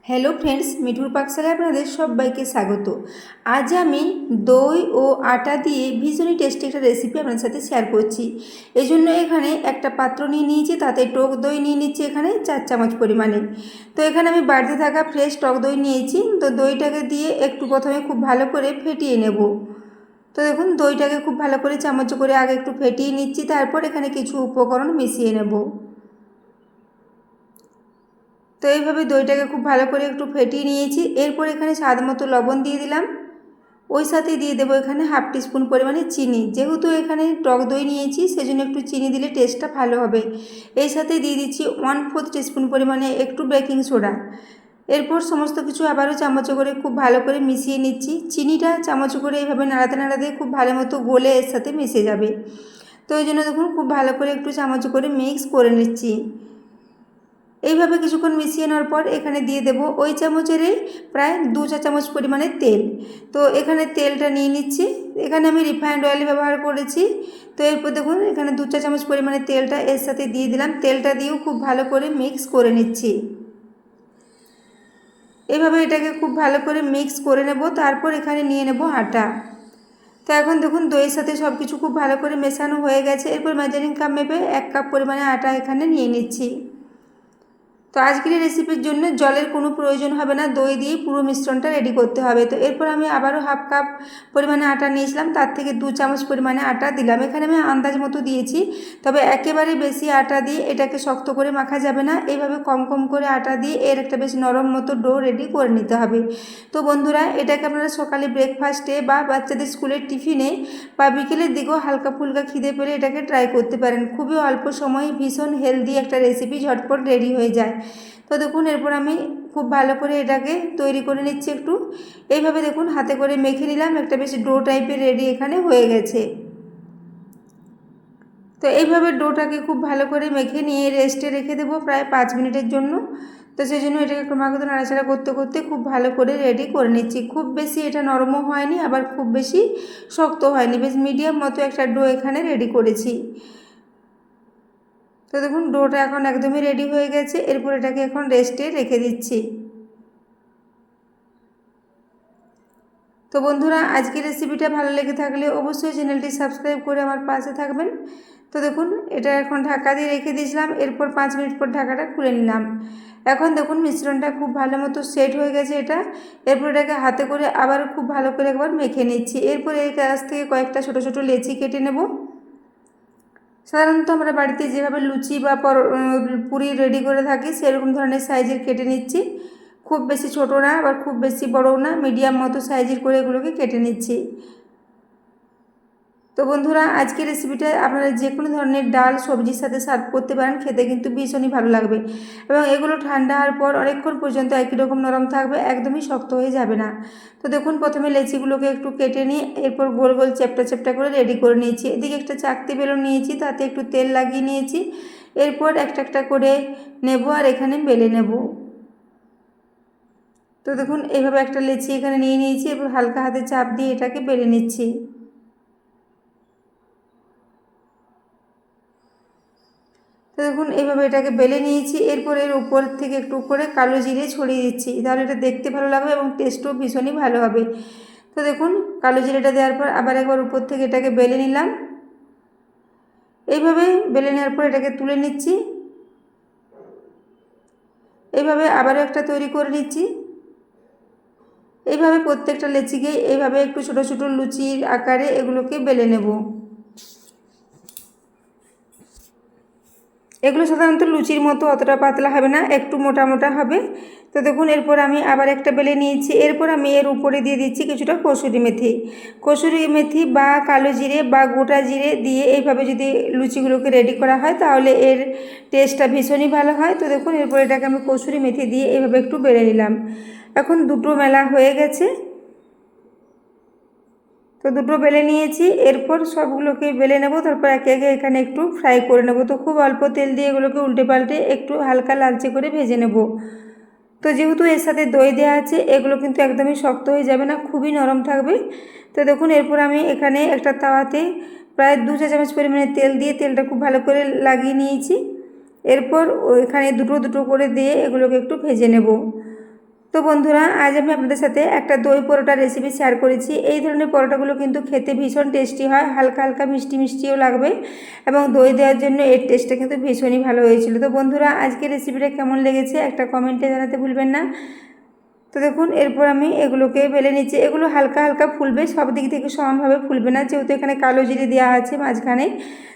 Hello friends, মিঠুর পাকশালায় আপনাদের সবাইকে স্বাগত। আজ আমি দই ও আটা দিয়ে ভীষণই টেস্টি একটা রেসিপি আপনাদের সাথে শেয়ার করছি। এই জন্য এখানে একটা পাত্র নিয়ে নিয়েছি, তাতে টক দই নিয়ে নিচ্ছি এখানে 4 চামচ পরিমাণে। তো এখানে আমি বাড়িতে থাকা ফ্রেশ টক দই নিয়েছি। তো দইটাকে দিয়ে একটু প্রথমে খুব ভালো করে ফেটিয়ে নেব। তো দেখুন, দইটাকে খুব ভালো করে চামচ করে আগে একটু ফেটিয়ে নিচ্ছি, তারপর এখানে কিছু উপকরণ মিশিয়ে নেব। তো এইভাবে দইটাকে খুব ভালো করে একটু ফেটিয়ে নিয়েছি। এরপর এখানে স্বাদ মতো লবণ দিয়ে দিলাম। ওই সাথে দিয়ে দেবো এখানে 1/2 টিস্পুন পরিমাণে চিনি। যেহেতু এখানে টক দই নিয়েছি, সেজন্য একটু চিনি দিলে টেস্টটা ভালো হবে। এই সাথে দিয়ে দিচ্ছি 1/4 টিস্পুন পরিমাণে একটু বেকিং সোডা। এরপর সমস্ত কিছু আবারও চামচ করে খুব ভালো করে মিশিয়ে নিচ্ছি। চিনিটা চামচ করে এইভাবে নাড়াতে নাড়াতে খুব ভালো মতো গলে এর সাথে মিশে যাবে। তো এই জন্য দেখুন, খুব ভালো করে একটু চামচ করে মিক্স করে নিচ্ছি। এইভাবে কিছুক্ষণ মিশিয়ে নেওয়ার পর এখানে দিয়ে দেব ওই চামচেরই প্রায় 2 চা চামচ পরিমাণে তেল। তো এখানে তেলটা নিয়ে নিচ্ছি। এখানে আমি রিফাইন্ড অয়েল ব্যবহার করেছি। তো এরপর দেখুন, এখানে 2 চা চামচ পরিমাণে তেলটা এর সাথে দিয়ে দিলাম। তেলটা দিয়েও খুব ভালো করে মিক্স করে নিচ্ছি। এভাবে এটাকে খুব ভালো করে মিক্স করে নেব। তারপর এখানে নিয়ে নেব আটা। তো এখন দেখুন, দইয়ের সাথে সব কিছু খুব ভালো করে মেশানো হয়ে গেছে। এরপর মেজারিং কাপ মেপে 1 কাপ পরিমাণে আটা এখানে নিয়ে নিচ্ছি। তো আজকের এই রেসিপির জন্য জলের কোনো প্রয়োজন হবে না, দই দিয়েই পুরো মিশ্রণটা রেডি করতে হবে। তো এরপর আমি আবারও 1/2 কাপ পরিমাণে আটা নিয়েছিলাম, তার থেকে 2 চামচ পরিমাণে আটা দিলাম। এখানে আমি আন্দাজ মতো দিয়েছি, তবে একেবারে বেশি আটা দিয়ে এটাকে শক্ত করে মাখা যাবে না। এইভাবে কম কম করে আটা দিয়ে এর একটা বেশ নরম মতো ডো রেডি করে নিতে হবে। তো বন্ধুরা, এটাকে আপনারা সকালে ব্রেকফাস্টে বা বাচ্চাদের স্কুলের টিফিনে বা বিকেলের দিকেও হালকা ফুলকা খিদে পেলে এটাকে ট্রাই করতে পারেন। খুবই অল্প সময়ে ভীষণ হেলদি একটা রেসিপি ঝটপট রেডি হয়ে যায়। তো দেখুন, এরপর আমি খুব ভালো করে এটাকে তৈরি করে নিচ্ছি একটু। এইভাবে দেখুন, হাতে করে মেখে নিলাম। একটা বেশ ডো টাইপের রেডি এখানে হয়ে গেছে। তো এইভাবে ডোটাকে খুব ভালো করে মেখে নিয়ে রেস্টে রেখে দেবো প্রায় 5 মিনিটের জন্য। তো সেই জন্য এটাকে ক্রমাগত নাড়াচাড়া করতে করতে খুব ভালো করে রেডি করে নিচ্ছি। খুব বেশি এটা নরমও হয়নি, আবার খুব বেশি শক্ত হয়নি, বেশ মিডিয়াম মতো একটা ডো এখানে রেডি করেছি। তো দেখুন, ডোটা এখন একদমই রেডি হয়ে গেছে। এরপর এটাকে এখন রেস্টে রেখে দিচ্ছি। তো বন্ধুরা, আজকের রেসিপিটা ভালো লেগে থাকলে অবশ্যই চ্যানেলটি সাবস্ক্রাইব করে আমার পাশে থাকবেন। তো দেখুন, এটা এখন ঢাকা দিয়ে রেখে দিয়েছিলাম। এরপর 5 মিনিট পর ঢাকাটা খুলে নিলাম। এখন দেখুন, মিশ্রণটা খুব ভালো মতো সেট হয়ে গেছে এটা। এরপর এটাকে হাতে করে আবার খুব ভালো করে একবার মেখে নিচ্ছি। এরপর এর কাছ থেকে কয়েকটা ছোটো ছোটো লেচি কেটে নেব। সাধারণত আমরা বাড়িতে যেভাবে লুচি বা পুরি রেডি করে থাকি, সেরকম ধরনের সাইজের কেটে নিচ্ছি। খুব বেশি ছোটো না, আবার খুব বেশি বড়ও না, মিডিয়াম মতো সাইজের করে এগুলোকে কেটে নিচ্ছি। তো বন্ধুরা, আজকের রেসিপিটা আপনারা যে কোনো ধরনের ডাল সবজির সাথে সার্ভ করতে পারেন, খেতে কিন্তু ভীষণই ভালো লাগবে। এবং এগুলো ঠান্ডা হওয়ার পর অনেকক্ষণ পর্যন্ত একই রকম নরম থাকবে, একদমই শক্ত হয়ে যাবে না। তো দেখুন, প্রথমে লেচিগুলোকে একটু কেটে নিয়ে এরপর গোল গোল চ্যাপ্টা চ্যাপ্টা করে রেডি করে নিয়েছি। এদিকে একটা চাকতি বেলুন নিয়েছি, তাতে একটু তেল লাগিয়ে নিয়েছি। এরপর একটা একটা করে নেব আর এখানে বেলে নেব। তো দেখুন, এইভাবে একটা লেচি এখানে নিয়ে নিয়েছি। এরপর হালকা হাতে চাপ দিয়ে এটাকে বেলে নিচ্ছি। তো দেখুন, এইভাবে এটাকে বেলে নিয়েছি। এরপর এর উপর থেকে একটু করে কালো জিরে ছড়িয়ে দিচ্ছি, তাহলে এটা দেখতে ভালো লাগবে এবং টেস্টও ভীষণই ভালো হবে। তো দেখুন, কালো জিরেটা দেওয়ার পর আবার একবার উপর থেকে এটাকে বেলে নিলাম। এইভাবে বেলে নেওয়ার পর এটাকে তুলে নিচ্ছি। এইভাবে আবারও একটা তৈরি করে নিচ্ছি। এইভাবে প্রত্যেকটা লেচিকে এইভাবে একটু ছোটো ছোটো লুচির আকারে এগুলোকে বেলে নেব। এগুলো সাধারণত লুচির মতো অতটা পাতলা হবে না, একটু মোটা মোটা হবে। তো দেখুন, এরপর আমি আবার একটা বেলে নিয়েছি। এরপর আমি এর উপরে দিয়ে দিচ্ছি কিছুটা কসুরি মেথি। কসুরি মেথি বা কালো জিরে বা গোটা জিরে দিয়ে এইভাবে যদি লুচিগুলোকে রেডি করা হয়, তাহলে এর টেস্টটা ভীষণই ভালো হয়। তো দেখুন, এরপর এটাকে আমি কসুরি মেথি দিয়ে এইভাবে একটু বেলে নিলাম। এখন দুটো মেলা হয়ে গেছে। তো দুটো বেলে নিয়েছি। এরপর সবগুলোকে বেলে নেব, তারপর একে একে এখানে একটু ফ্রাই করে নেব। তো খুব অল্প তেল দিয়ে এগুলোকে উল্টে পাল্টে একটু হালকা লালচে করে ভেজে নেব। তো যেহেতু এর সাথে দই দেওয়া আছে, এগুলো কিন্তু একদমই শক্ত হয়ে যাবে না, খুবই নরম থাকবে। তো দেখুন, এরপর আমি এখানে একটা তাওয়াতে প্রায় 2 চা চামচ পরিমাণে তেল দিয়ে তেলটা খুব ভালো করে লাগিয়ে নিয়েছি। এরপর এখানে দুটো দুটো করে দিয়ে এগুলোকে একটু ভেজে নেব। তো বন্ধুরা, আজ আমি আপনাদের সাথে একটা দই পরোটা রেসিপি শেয়ার করেছি। এই ধরনের পরোটাগুলো কিন্তু খেতে ভীষণ টেস্টি হয়, হালকা হালকা মিষ্টি মিষ্টিও লাগবে এবং দই দেওয়ার জন্য এর টেস্টটা কিন্তু ভীষণই ভালো হয়েছিল। তো বন্ধুরা, আজকের রেসিপিটা কেমন লেগেছে একটা কমেন্টে জানাতে ভুলবেন না। তো দেখুন, এরপর আমি এগুলোকে বেলে নিচ্ছি। এগুলো হালকা হালকা ফুলবে, সব দিক থেকে সমানভাবে ফুলবে না, যেহেতু এখানে কালো জিরে দেওয়া আছে মাঝখানে।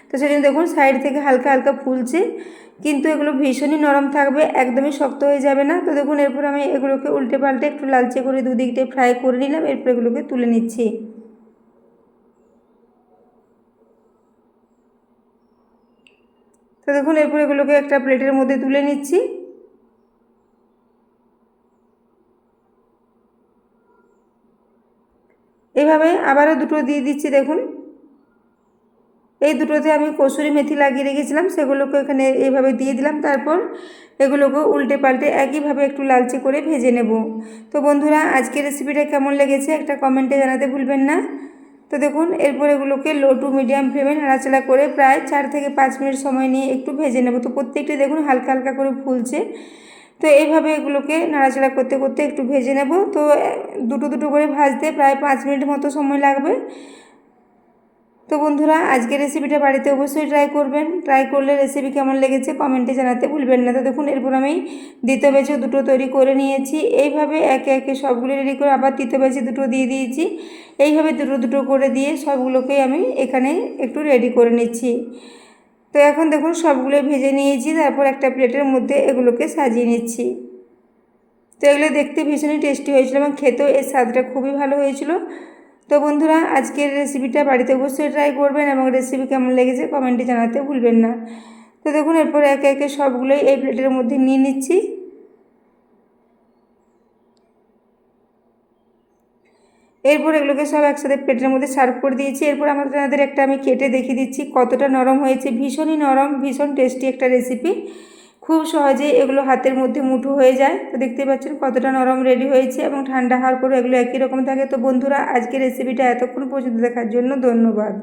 তো সেই জন্য দেখুন সাইড থেকে হালকা হালকা ফুলছে, কিন্তু এগুলো ভীষণই নরম থাকবে, একদমই শক্ত হয়ে যাবে না। তো দেখুন, এরপর আমি এগুলোকে উল্টে পাল্টে একটু লালচে করে দুদিকটাই ফ্রাই করে নিলাম। এরপর এগুলোকে তুলে নিচ্ছি। তো দেখুন, এরপর এগুলোকে একটা প্লেটের মধ্যে তুলে নিচ্ছি। এইভাবে আবারও দুটো দিয়ে দিচ্ছি। দেখুন, এই দুটোতে আমি কসুরি মেথি লাগিয়ে রেখেছিলাম, সেগুলোকে এখানে এইভাবে দিয়ে দিলাম। তারপর এগুলোকে উল্টে পাল্টে একইভাবে একটু লালচে করে ভেজে নেব। তো বন্ধুরা, আজকের রেসিপিটা কেমন লেগেছে একটা কমেন্টে জানাতে ভুলবেন না। তো দেখুন, এরপর এগুলোকে লো টু মিডিয়াম ফ্লেমে নাড়াচাড়া করে প্রায় 4 থেকে 5 মিনিট সময় নিয়ে একটু ভেজে নেব। তো প্রত্যেকটি দেখুন হালকা হালকা করে ফুলছে। তো এইভাবে এগুলোকে নাড়াচাড়া করতে করতে একটু ভেজে নেব। তো দুটো দুটো করে ভাজতে প্রায় 5 মিনিট মতো সময় লাগবে। তো বন্ধুরা, আজকের রেসিপিটা বাড়িতে অবশ্যই ট্রাই করবেন। ট্রাই করলে রেসিপি কেমন লেগেছে কমেন্টে জানাতে ভুলবেন না। তো দেখুন, এরপর আমি দ্বিতীয় ব্যাচে দুটো তৈরি করে নিয়েছি। এইভাবে একে একে সবগুলো রেডি করে আবার তৃতীয় ব্যাচে দুটো দিয়ে দিয়েছি। এইভাবে দুটো দুটো করে দিয়ে সবগুলোকেই আমি এখানে একটু রেডি করে নিচ্ছি। তো এখন দেখুন সবগুলো ভেজে নিয়েছি, তারপর একটা প্লেটের মধ্যে এগুলোকে সাজিয়ে নিচ্ছি। তো এগুলো দেখতে ভীষণই টেস্টি হয়েছিল এবং খেতেও এর স্বাদটা খুবই ভালো হয়েছিল। তো বন্ধুরা, আজকের রেসিপিটা বাড়িতে অবশ্যই ট্রাই করবেন এবং রেসিপি কেমন লেগেছে কমেন্টে জানাতে ভুলবেন না। তো দেখুন, এরপর একে একে সবগুলোই এই প্লেটের মধ্যে নিয়ে নিচ্ছি। এরপর এগুলোকে সব একসাথে প্লেটের মধ্যে সার্ভ করে দিয়েছি। এরপর আপনাদের একটা আমি কেটে দেখিয়ে দিচ্ছি কতটা নরম হয়েছে। ভীষণই নরম, ভীষণ টেস্টি একটা রেসিপি। খুব সহজেই এগুলো হাতের মধ্যে মুঠো হয়ে যায়। তো দেখতে পাচ্ছেন কতটা নরম রেডি হয়েছে এবং ঠান্ডা হওয়ার পরে এগুলো একই রকম থাকে। তো বন্ধুরা, আজকের রেসিপিটা এতক্ষণ পর্যন্ত দেখার জন্য ধন্যবাদ।